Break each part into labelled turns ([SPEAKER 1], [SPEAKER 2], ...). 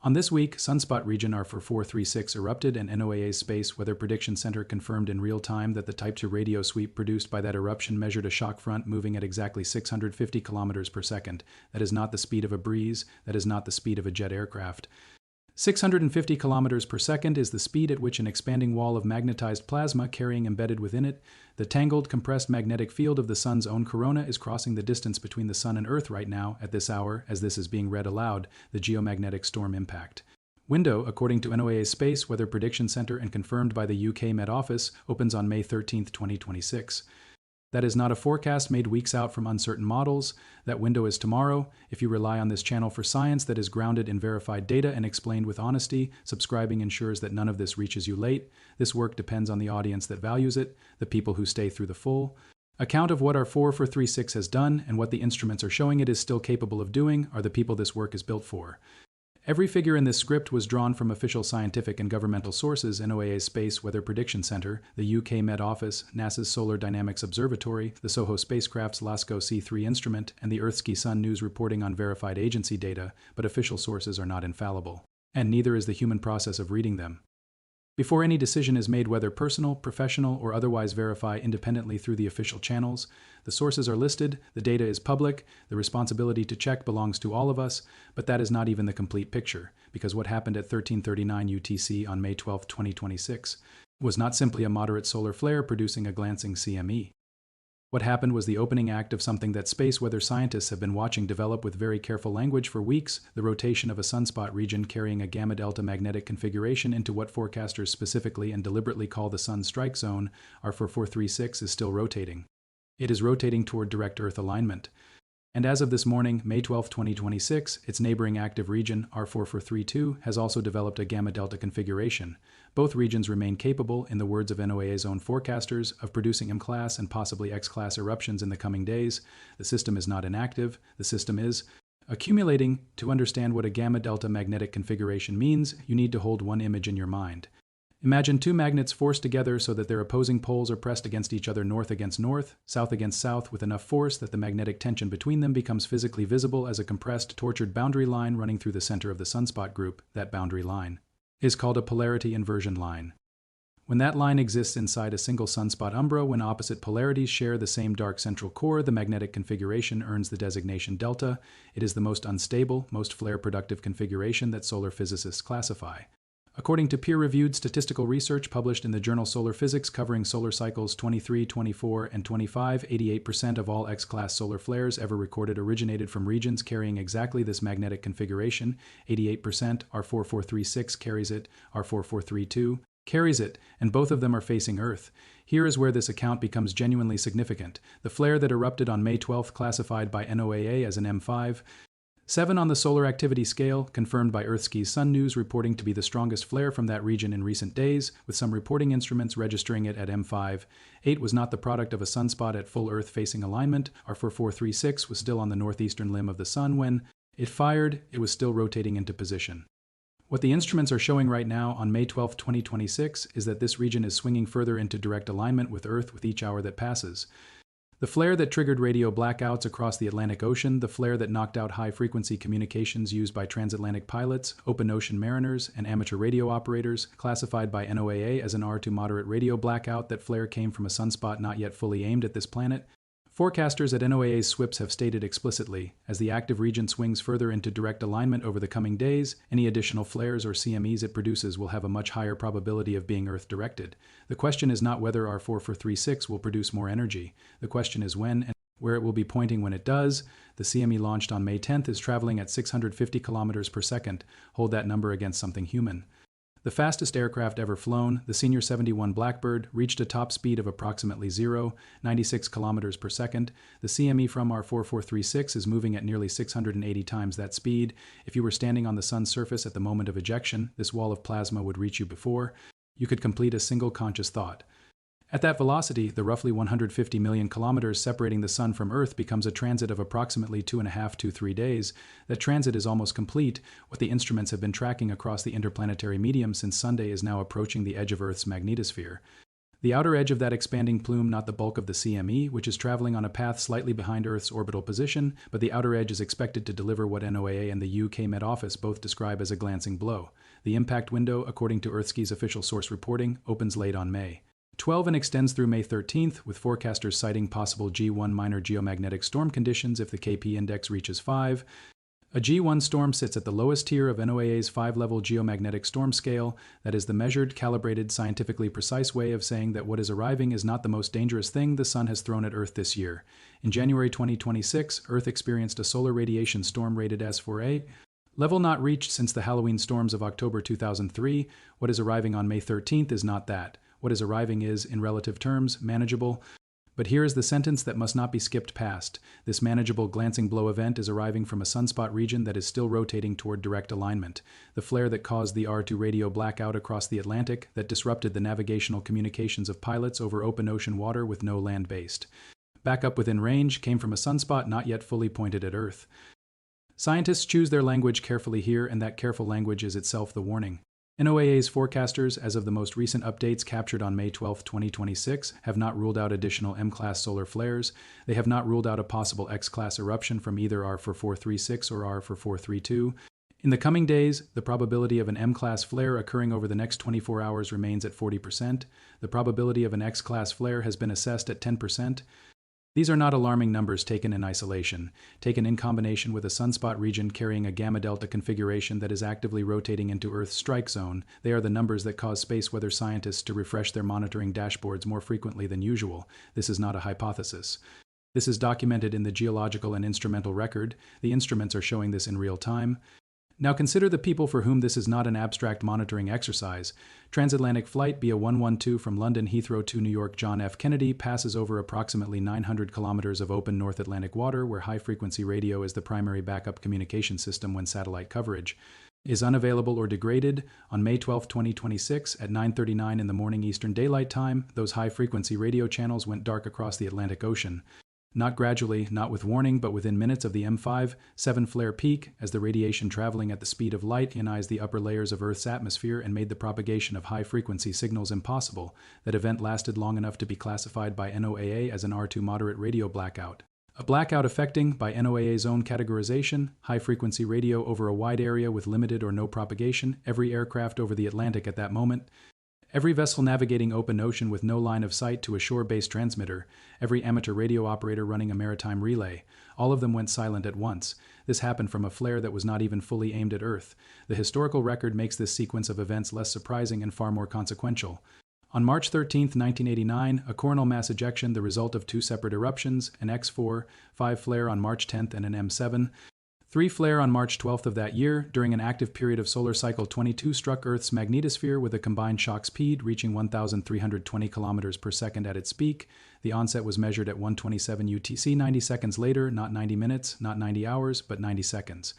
[SPEAKER 1] On this week, sunspot region AR4436 erupted and NOAA's Space Weather Prediction Center confirmed in real time that the Type 2 radio sweep produced by that eruption measured a shock front moving at exactly 650 kilometers per second. That is not the speed of a breeze. That is not the speed of a jet aircraft. 650 kilometers per second is the speed at which an expanding wall of magnetized plasma carrying embedded within it the tangled, compressed magnetic field of the sun's own corona is crossing the distance between the sun and Earth right now, at this hour, as this is being read aloud, the geomagnetic storm impact. Window, according to NOAA's Space Weather Prediction Center and confirmed by the UK Met Office, opens on May 13, 2026. That is not a forecast made weeks out from uncertain models. That window is tomorrow. If you rely on this channel for science that is grounded in verified data and explained with honesty, subscribing ensures that none of this reaches you late. This work depends on the audience that values it, the people who stay through the full account of what AR4436 has done and what the instruments are showing it is still capable of doing are the people this work is built for. Every figure in this script was drawn from official scientific and governmental sources: NOAA's Space Weather Prediction Center, the UK Met Office, NASA's Solar Dynamics Observatory, the SOHO spacecraft's LASCO C3 instrument, and the Earthsky Sun News reporting on verified agency data, but official sources are not infallible. And neither is the human process of reading them. Before any decision is made, whether personal, professional, or otherwise, verify independently through the official channels. The sources are listed, the data is public, the responsibility to check belongs to all of us, but that is not even the complete picture, because what happened at 1339 UTC on May 12, 2026, was not simply a moderate solar flare producing a glancing CME. What happened was the opening act of something that space weather scientists have been watching develop with very careful language for weeks: the rotation of a sunspot region carrying a gamma-delta magnetic configuration into what forecasters specifically and deliberately call the sun strike zone. AR4436 is still rotating. It is rotating toward direct Earth alignment. And as of this morning, May 12, 2026, its neighboring active region, AR4432, has also developed a gamma-delta configuration. Both regions remain capable, in the words of NOAA's own forecasters, of producing M-class and possibly X-class eruptions in the coming days. The system is not inactive. The system is accumulating. To understand what a gamma-delta magnetic configuration means, you need to hold one image in your mind. Imagine two magnets forced together so that their opposing poles are pressed against each other, north against north, south against south, with enough force that the magnetic tension between them becomes physically visible as a compressed, tortured boundary line running through the center of the sunspot group. That boundary line is called a polarity inversion line. When that line exists inside a single sunspot umbra, when opposite polarities share the same dark central core, the magnetic configuration earns the designation delta. It is the most unstable, most flare-productive configuration that solar physicists classify. According to peer-reviewed statistical research published in the journal Solar Physics covering solar cycles 23, 24, and 25, 88% of all X-class solar flares ever recorded originated from regions carrying exactly this magnetic configuration. 88%, AR4436 carries it, AR4432 carries it, and both of them are facing Earth. Here is where this account becomes genuinely significant. The flare that erupted on May 12th, classified by NOAA as an M5.8 on the solar activity scale, confirmed by Earthsky's Sun News reporting to be the strongest flare from that region in recent days, with some reporting instruments registering it at M5.8, was not the product of a sunspot at full Earth-facing alignment. AR4436 was still on the northeastern limb of the sun when it fired. It was still rotating into position. What the instruments are showing right now on May 12, 2026, is that this region is swinging further into direct alignment with Earth with each hour that passes. The flare that triggered radio blackouts across the Atlantic Ocean, the flare that knocked out high-frequency communications used by transatlantic pilots, open ocean mariners, and amateur radio operators, classified by NOAA as an R2 moderate radio blackout, that flare came from a sunspot not yet fully aimed at this planet. Forecasters at NOAA's SWPS have stated explicitly, as the active region swings further into direct alignment over the coming days, any additional flares or CMEs it produces will have a much higher probability of being Earth-directed. The question is not whether AR4436 will produce more energy. The question is when and where it will be pointing when it does. The CME launched on May 10th is traveling at 650 kilometers per second. Hold that number against something human. The fastest aircraft ever flown, the Senior 71 Blackbird, reached a top speed of approximately 96 kilometers per second. The CME from AR4436 is moving at nearly 680 times that speed. If you were standing on the sun's surface at the moment of ejection, this wall of plasma would reach you before you could complete a single conscious thought. At that velocity, the roughly 150 million kilometers separating the sun from Earth becomes a transit of approximately 2.5 to 3 days. That transit is almost complete. What the instruments have been tracking across the interplanetary medium since Sunday is now approaching the edge of Earth's magnetosphere. The outer edge of that expanding plume, not the bulk of the CME, which is traveling on a path slightly behind Earth's orbital position, but the outer edge is expected to deliver what NOAA and the UK Met Office both describe as a glancing blow. The impact window, according to EarthSky's official source reporting, opens late on May 12 and extends through May 13th, with forecasters citing possible G1 minor geomagnetic storm conditions if the KP index reaches 5. A G1 storm sits at the lowest tier of NOAA's 5-level geomagnetic storm scale. That is the measured, calibrated, scientifically precise way of saying that what is arriving is not the most dangerous thing the sun has thrown at Earth this year. In January 2026, Earth experienced a solar radiation storm rated S4A, level not reached since the Halloween storms of October 2003. What is arriving on May 13th is not that. What is arriving is, in relative terms, manageable. But here is the sentence that must not be skipped past. This manageable glancing blow event is arriving from a sunspot region that is still rotating toward direct alignment. The flare that caused the R2 radio blackout across the Atlantic, that disrupted the navigational communications of pilots over open ocean water with no land-based backup within range, came from a sunspot not yet fully pointed at Earth. Scientists choose their language carefully here, and that careful language is itself the warning. NOAA's forecasters, as of the most recent updates captured on May 12, 2026, have not ruled out additional M-class solar flares. They have not ruled out a possible X-class eruption from either AR4436 or AR4432. In the coming days, the probability of an M-class flare occurring over the next 24 hours remains at 40%. The probability of an X-class flare has been assessed at 10%. These are not alarming numbers taken in isolation. Taken in combination with a sunspot region carrying a gamma-delta configuration that is actively rotating into Earth's strike zone, they are the numbers that cause space weather scientists to refresh their monitoring dashboards more frequently than usual. This is not a hypothesis. This is documented in the geological and instrumental record. The instruments are showing this in real time. Now consider the people for whom this is not an abstract monitoring exercise. Transatlantic flight BA 112 from London Heathrow to New York John F. Kennedy passes over approximately 900 kilometers of open North Atlantic water where high-frequency radio is the primary backup communication system when satellite coverage is unavailable or degraded. On May 12, 2026, at 9:39 in the morning Eastern Daylight Time, those high-frequency radio channels went dark across the Atlantic Ocean. Not gradually, not with warning, but within minutes of the M5.8 flare peak, as the radiation traveling at the speed of light ionized the upper layers of Earth's atmosphere and made the propagation of high-frequency signals impossible. That event lasted long enough to be classified by NOAA as an R2 moderate radio blackout. A blackout affecting, by NOAA's own categorization, high-frequency radio over a wide area with limited or no propagation, every aircraft over the Atlantic at that moment, every vessel navigating open ocean with no line of sight to a shore-based transmitter, every amateur radio operator running a maritime relay, all of them went silent at once. This happened from a flare that was not even fully aimed at Earth. The historical record makes this sequence of events less surprising and far more consequential. On March 13, 1989, a coronal mass ejection, the result of two separate eruptions, an X4-5 flare on March 10 and an M7-3 flare on March 12 of that year, during an active period of solar cycle 22, struck Earth's magnetosphere with a combined shock speed reaching 1,320 kilometers per second at its peak. The onset was measured at 1:27 UTC 90 seconds later, not 90 minutes, not 90 hours, but 90 seconds.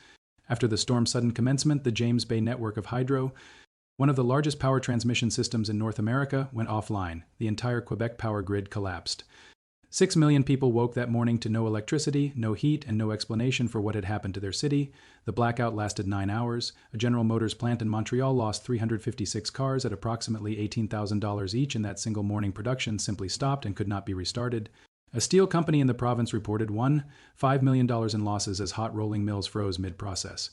[SPEAKER 1] After the storm's sudden commencement, the James Bay network of hydro, one of the largest power transmission systems in North America, went offline. The entire Quebec power grid collapsed. 6 million people woke that morning to no electricity, no heat, and no explanation for what had happened to their city. The blackout lasted 9 hours. A General Motors plant in Montreal lost 356 cars at approximately $18,000 each in that single morning. Production simply stopped and could not be restarted. A steel company in the province reported $5 million in losses as hot rolling mills froze mid-process.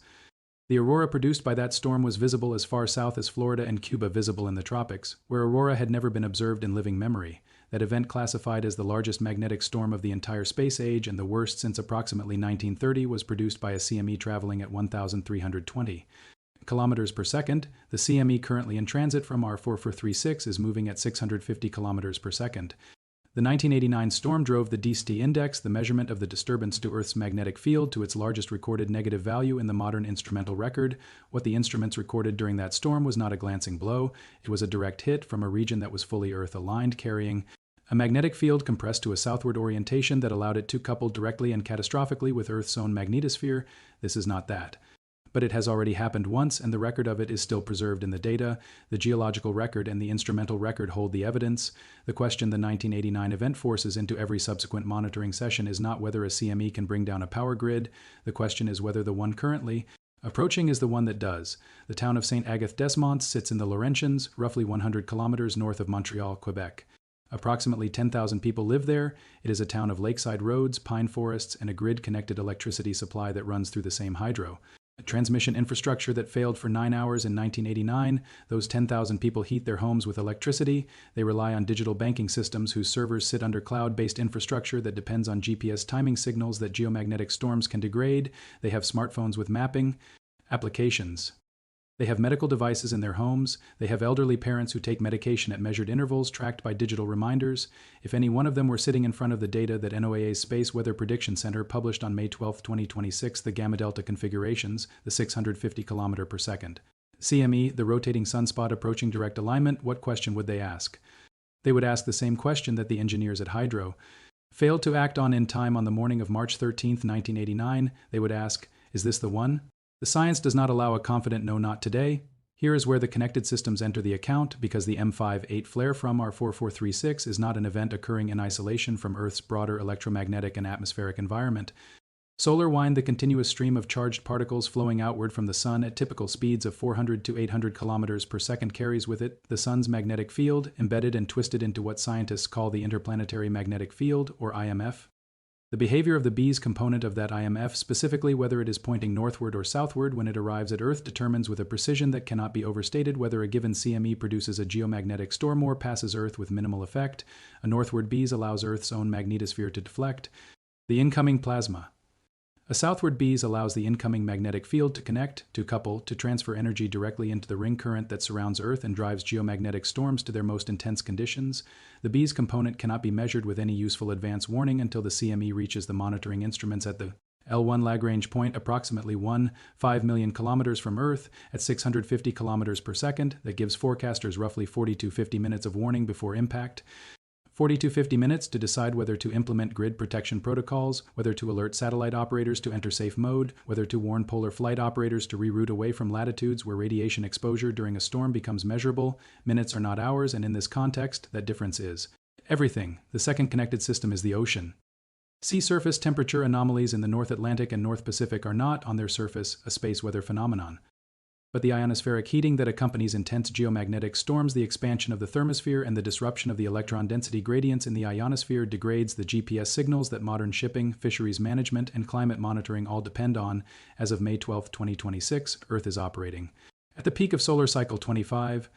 [SPEAKER 1] The aurora produced by that storm was visible as far south as Florida and Cuba, visible in the tropics, where aurora had never been observed in living memory. That event, classified as the largest magnetic storm of the entire space age and the worst since approximately 1930, was produced by a CME traveling at 1,320 kilometers per second. The CME currently in transit from AR4436 is moving at 650 kilometers per second. The 1989 storm drove the DST index, the measurement of the disturbance to Earth's magnetic field, to its largest recorded negative value in the modern instrumental record. What the instruments recorded during that storm was not a glancing blow. It was a direct hit from a region that was fully Earth-aligned, carrying a magnetic field compressed to a southward orientation that allowed it to couple directly and catastrophically with Earth's own magnetosphere. This is not that. But it has already happened once, and the record of it is still preserved in the data. The geological record and the instrumental record hold the evidence. The question the 1989 event forces into every subsequent monitoring session is not whether a CME can bring down a power grid. The question is whether the one currently, Approaching is the one that does. The town of St. Agathe-des-Monts sits in the Laurentians, roughly 100 kilometers north of Montreal, Quebec. Approximately 10,000 people live there. It is a town of lakeside roads, pine forests, and a grid-connected electricity supply that runs through the same hydro. A transmission infrastructure that failed for 9 hours in 1989. Those 10,000 people heat their homes with electricity. They rely on digital banking systems whose servers sit under cloud-based infrastructure that depends on GPS timing signals that geomagnetic storms can degrade. They have smartphones with mapping applications. They have medical devices in their homes. They have elderly parents who take medication at measured intervals tracked by digital reminders. If any one of them were sitting in front of the data that NOAA's Space Weather Prediction Center published on May 12, 2026, the gamma delta configurations, the 650 km per second. CME, the rotating sunspot approaching direct alignment, what question would they ask? They would ask the same question that the engineers at Hydro failed to act on in time on the morning of March 13, 1989. They would ask, is this the one? The science does not allow a confident no, not today. Here is where the connected systems enter the account, because the M5.8 flare from AR4436 is not an event occurring in isolation from Earth's broader electromagnetic and atmospheric environment. Solar wind, the continuous stream of charged particles flowing outward from the sun at typical speeds of 400 to 800 kilometers per second carries with it the sun's magnetic field, embedded and twisted into what scientists call the interplanetary magnetic field, or IMF. The behavior of the B's component of that IMF, specifically whether it is pointing northward or southward when it arrives at Earth, determines with a precision that cannot be overstated whether a given CME produces a geomagnetic storm or passes Earth with minimal effect. A northward B's allows Earth's own magnetosphere to deflect the incoming plasma. A southward B's allows the incoming magnetic field to connect, to couple, to transfer energy directly into the ring current that surrounds Earth and drives geomagnetic storms to their most intense conditions. The B's component cannot be measured with any useful advance warning until the CME reaches the monitoring instruments at the L1 Lagrange point, approximately 1.5 million kilometers from Earth at 650 kilometers per second. That gives forecasters roughly 40 to 50 minutes of warning before impact. 40 to 50 minutes to decide whether to implement grid protection protocols, whether to alert satellite operators to enter safe mode, whether to warn polar flight operators to reroute away from latitudes where radiation exposure during a storm becomes measurable. Minutes are not hours, and in this context, that difference is everything. The second connected system is the ocean. Sea surface temperature anomalies in the North Atlantic and North Pacific are not, on their surface, a space weather phenomenon, but the ionospheric heating that accompanies intense geomagnetic storms, the expansion of the thermosphere, and the disruption of the electron density gradients in the ionosphere degrades the GPS signals that modern shipping, fisheries management, and climate monitoring all depend on. As of May 12, 2026, Earth is operating at the peak of solar cycle 25.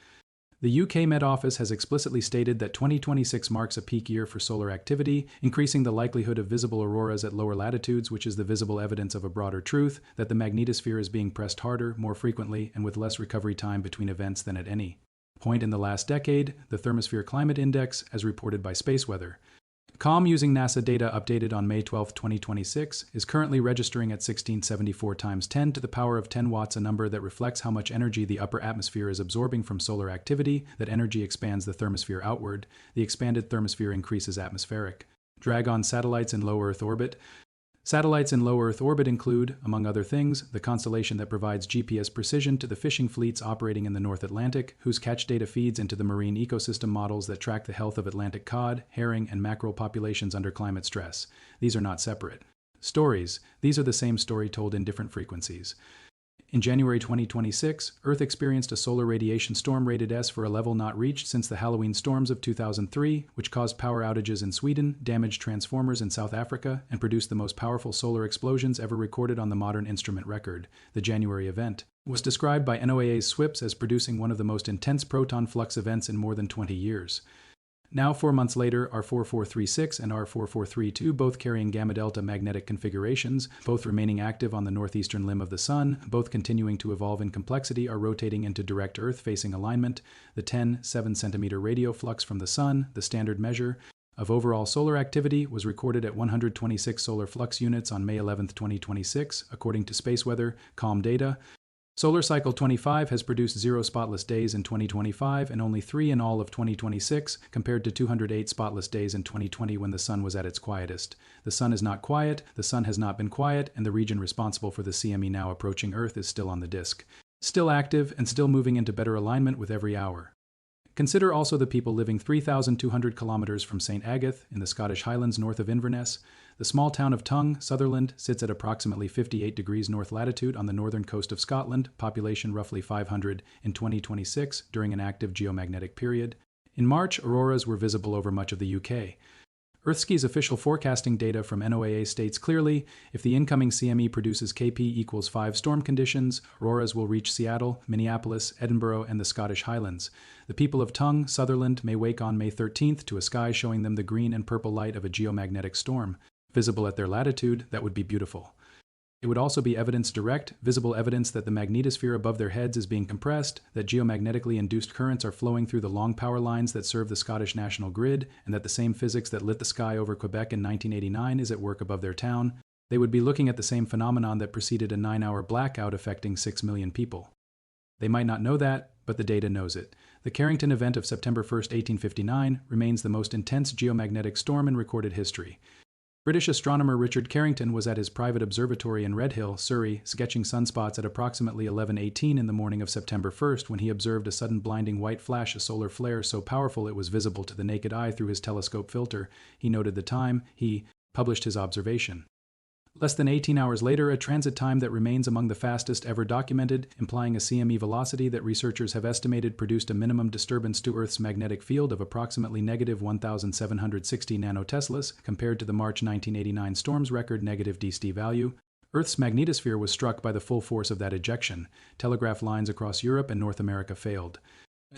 [SPEAKER 1] The UK Met Office has explicitly stated that 2026 marks a peak year for solar activity, increasing the likelihood of visible auroras at lower latitudes, which is the visible evidence of a broader truth, that the magnetosphere is being pressed harder, more frequently, and with less recovery time between events than at any point in the last decade. The Thermosphere Climate Index, as reported by SpaceWeather.com using NASA data updated on May 12, 2026, is currently registering at 1674 times 10 to the power of 10 watts, a number that reflects how much energy the upper atmosphere is absorbing from solar activity. That energy expands the thermosphere outward. The expanded thermosphere increases atmospheric drag on satellites in low Earth orbit. Satellites in low Earth orbit include, among other things, the constellation that provides GPS precision to the fishing fleets operating in the North Atlantic, whose catch data feeds into the marine ecosystem models that track the health of Atlantic cod, herring, and mackerel populations under climate stress. These are not separate stories. These are the same story told in different frequencies. In January 2026, Earth experienced a solar radiation storm rated S for a level not reached since the Halloween storms of 2003, which caused power outages in Sweden, damaged transformers in South Africa, and produced the most powerful solar explosions ever recorded on the modern instrument record. The January event was described by NOAA's SWPS as producing one of the most intense proton flux events in more than 20 years. Now, 4 months later, AR4436 and AR4432, both carrying gamma delta magnetic configurations, both remaining active on the northeastern limb of the Sun, both continuing to evolve in complexity, are rotating into direct Earth-facing alignment. The 7 centimeter radio flux from the Sun, the standard measure of overall solar activity, was recorded at 126 solar flux units on May 11, 2026, according to SpaceWeather.com data. Solar cycle 25 has produced 0 spotless days in 2025 and only 3 in all of 2026, compared to 208 spotless days in 2020 when the Sun was at its quietest. The Sun is not quiet, the Sun has not been quiet, and the region responsible for the CME now approaching Earth is still on the disk, still active, and still moving into better alignment with every hour. Consider also the people living 3,200 kilometers from St. Agatha in the Scottish Highlands north of Inverness. The small town of Tongue, Sutherland, sits at approximately 58 degrees north latitude on the northern coast of Scotland, population roughly 500 in 2026 during an active geomagnetic period. In March, auroras were visible over much of the UK. Earthsky's official forecasting data from NOAA states clearly, if the incoming CME produces KP equals 5 storm conditions, auroras will reach Seattle, Minneapolis, Edinburgh, and the Scottish Highlands. The people of Tongue, Sutherland, may wake on May 13th to a sky showing them the green and purple light of a geomagnetic storm. Visible at their latitude, that would be beautiful. It would also be visible evidence that the magnetosphere above their heads is being compressed, that geomagnetically induced currents are flowing through the long power lines that serve the Scottish national grid, and that the same physics that lit the sky over Quebec in 1989 is at work above their town. They would be looking at the same phenomenon that preceded a 9-hour blackout affecting 6 million people. They might not know that, but the data knows it. The Carrington event of September 1, 1859, remains the most intense geomagnetic storm in recorded history. British astronomer Richard Carrington was at his private observatory in Redhill, Surrey, sketching sunspots at approximately 11:18 in the morning of September 1st when he observed a sudden blinding white flash, a solar flare so powerful it was visible to the naked eye through his telescope filter. He noted the time. He published his observation. Less than 18 hours later, a transit time that remains among the fastest ever documented, implying a CME velocity that researchers have estimated produced a minimum disturbance to Earth's magnetic field of approximately negative 1,760 nanoteslas, compared to the March 1989 storm's record negative DST value. Earth's magnetosphere was struck by the full force of that ejection. Telegraph lines across Europe and North America failed.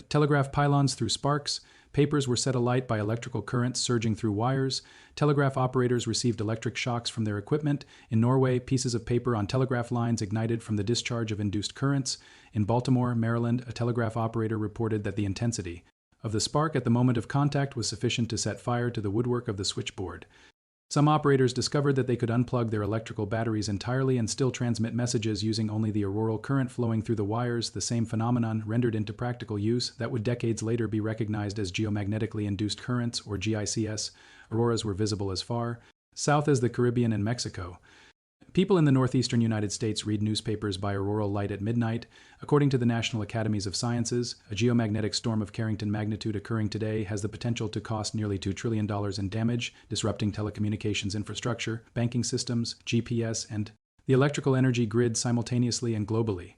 [SPEAKER 1] Telegraph pylons threw sparks. Papers were set alight by electrical currents surging through wires. Telegraph operators received electric shocks from their equipment. In Norway, pieces of paper on telegraph lines ignited from the discharge of induced currents. In Baltimore, Maryland, a telegraph operator reported that the intensity of the spark at the moment of contact was sufficient to set fire to the woodwork of the switchboard. Some operators discovered that they could unplug their electrical batteries entirely and still transmit messages using only the auroral current flowing through the wires, the same phenomenon rendered into practical use that would decades later be recognized as geomagnetically induced currents, or GICS. Auroras were visible as far south as the Caribbean and Mexico. People in the northeastern United States read newspapers by auroral light at midnight. According to the National Academies of Sciences, a geomagnetic storm of Carrington magnitude occurring today has the potential to cost nearly $2 trillion in damage, disrupting telecommunications infrastructure, banking systems, GPS, and the electrical energy grid simultaneously and globally.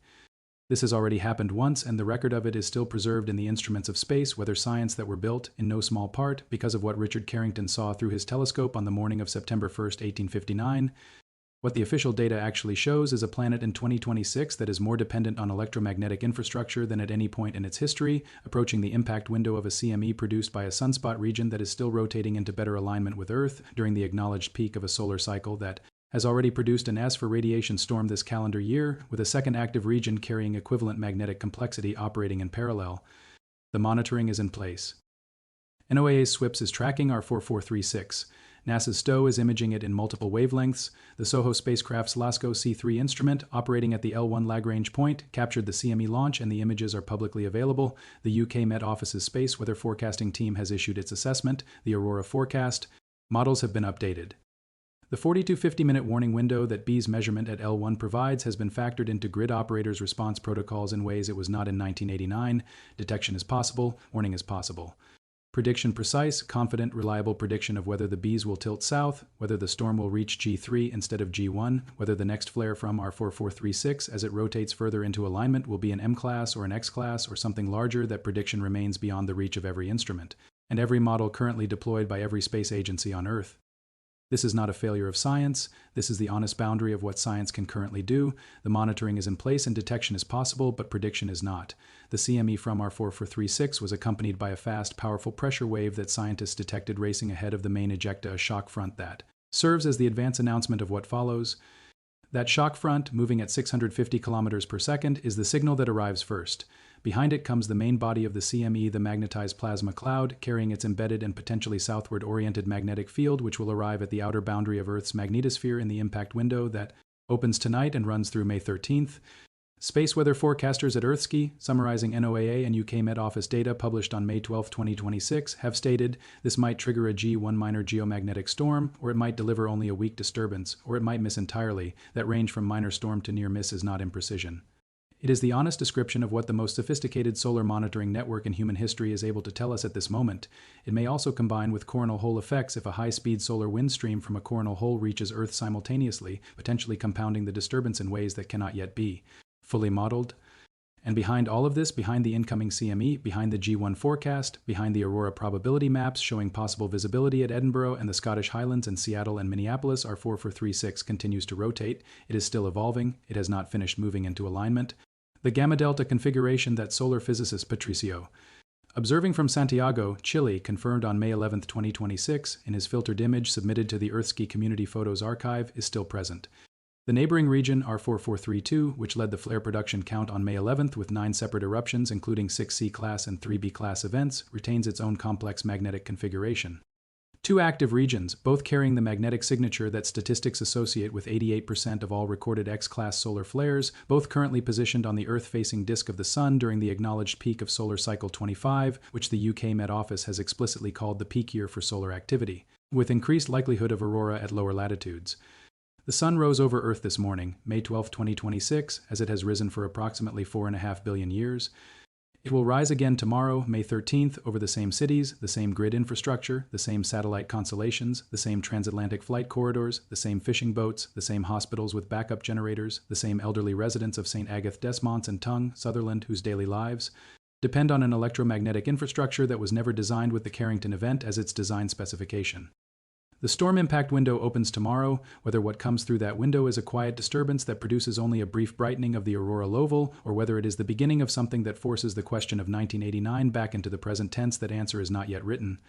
[SPEAKER 1] This has already happened once, and the record of it is still preserved in the instruments of space, weather science that were built, in no small part, because of what Richard Carrington saw through his telescope on the morning of September 1, 1859. What the official data actually shows is a planet in 2026 that is more dependent on electromagnetic infrastructure than at any point in its history, approaching the impact window of a CME produced by a sunspot region that is still rotating into better alignment with Earth during the acknowledged peak of a solar cycle that has already produced an S for radiation storm this calendar year, with a second active region carrying equivalent magnetic complexity operating in parallel. The monitoring is in place. NOAA's SWPS is tracking AR4436. NASA's STO is imaging it in multiple wavelengths. The SOHO spacecraft's LASCO C3 instrument, operating at the L1 Lagrange point, captured the CME launch, and the images are publicly available. The UK Met Office's Space Weather Forecasting team has issued its assessment, the Aurora forecast. Models have been updated. The 40 to 50-minute warning window that B's measurement at L1 provides has been factored into grid operators' response protocols in ways it was not in 1989. Detection is possible, warning is possible. Prediction precise, confident, reliable prediction of whether the Bs will tilt south, whether the storm will reach G3 instead of G1, whether the next flare from AR4436 as it rotates further into alignment will be an M-class or an X-class or something larger. That prediction remains beyond the reach of every instrument and every model currently deployed by every space agency on Earth. This is not a failure of science. This is the honest boundary of what science can currently do. The monitoring is in place and detection is possible, but prediction is not. The CME from AR4436 was accompanied by a fast, powerful pressure wave that scientists detected racing ahead of the main ejecta, a shock front that serves as the advance announcement of what follows. That shock front, moving at 650 kilometers per second, is the signal that arrives first. Behind it comes the main body of the CME, the magnetized plasma cloud, carrying its embedded and potentially southward-oriented magnetic field, which will arrive at the outer boundary of Earth's magnetosphere in the impact window that opens tonight and runs through May 13th. Space weather forecasters at Earthsky, summarizing NOAA and UK Met Office data published on May 12, 2026, have stated this might trigger a G1 minor geomagnetic storm, or it might deliver only a weak disturbance, or it might miss entirely. That range from minor storm to near miss is not imprecision. It is the honest description of what the most sophisticated solar monitoring network in human history is able to tell us at this moment. It may also combine with coronal hole effects if a high-speed solar wind stream from a coronal hole reaches Earth simultaneously, potentially compounding the disturbance in ways that cannot yet be fully modeled. And behind all of this, behind the incoming CME, behind the G1 forecast, behind the aurora probability maps showing possible visibility at Edinburgh and the Scottish Highlands and Seattle and Minneapolis, AR4436 continues to rotate. It is still evolving. It has not finished moving into alignment. The gamma delta configuration that solar physicist Patricio, observing from Santiago, Chile, confirmed on May 11, 2026, in his filtered image submitted to the Earthsky Community Photos Archive, is still present. The neighboring region, AR4432, which led the flare production count on May 11th with 9 separate eruptions, including 6 C-class and 3 B-class events, retains its own complex magnetic configuration. 2 active regions, both carrying the magnetic signature that statistics associate with 88% of all recorded X-class solar flares, both currently positioned on the Earth-facing disk of the Sun during the acknowledged peak of solar cycle 25, which the UK Met Office has explicitly called the peak year for solar activity, with increased likelihood of aurora at lower latitudes. The Sun rose over Earth this morning, May 12, 2026, as it has risen for approximately 4.5 billion years. It will rise again tomorrow, May 13th, over the same cities, the same grid infrastructure, the same satellite constellations, the same transatlantic flight corridors, the same fishing boats, the same hospitals with backup generators, the same elderly residents of St. Agatha-des-Monts and Tongue, Sutherland, whose daily lives depend on an electromagnetic infrastructure that was never designed with the Carrington event as its design specification. The storm impact window opens tomorrow, whether what comes through that window is a quiet disturbance that produces only a brief brightening of the aurora loval, or whether it is the beginning of something that forces the question of 1989 back into the present tense. That answer is not yet written.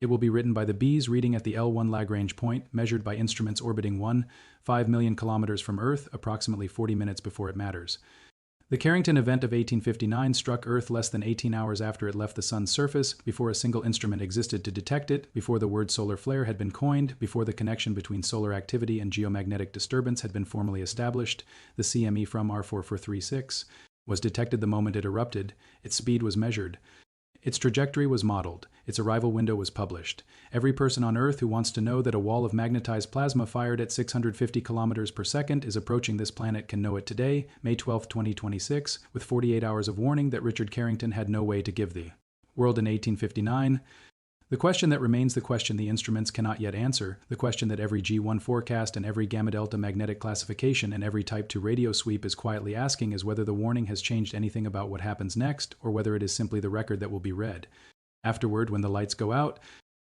[SPEAKER 1] It will be written by the bees reading at the L1 Lagrange point, measured by instruments orbiting 5 million kilometers from Earth, approximately 40 minutes before it matters. The Carrington event of 1859 struck Earth less than 18 hours after it left the Sun's surface, before a single instrument existed to detect it, before the word solar flare had been coined, before the connection between solar activity and geomagnetic disturbance had been formally established. The CME from AR4436 was detected the moment it erupted. Its speed was measured. Its trajectory was modeled. Its arrival window was published. Every person on Earth who wants to know that a wall of magnetized plasma fired at 650 kilometers per second is approaching this planet can know it today, May 12, 2026, with 48 hours of warning that Richard Carrington had no way to give the world in 1859. The question that remains the question the instruments cannot yet answer, the question that every G1 forecast and every gamma delta magnetic classification and every Type 2 radio sweep is quietly asking, is whether the warning has changed anything about what happens next, or whether it is simply the record that will be read. Afterward, when the lights go out,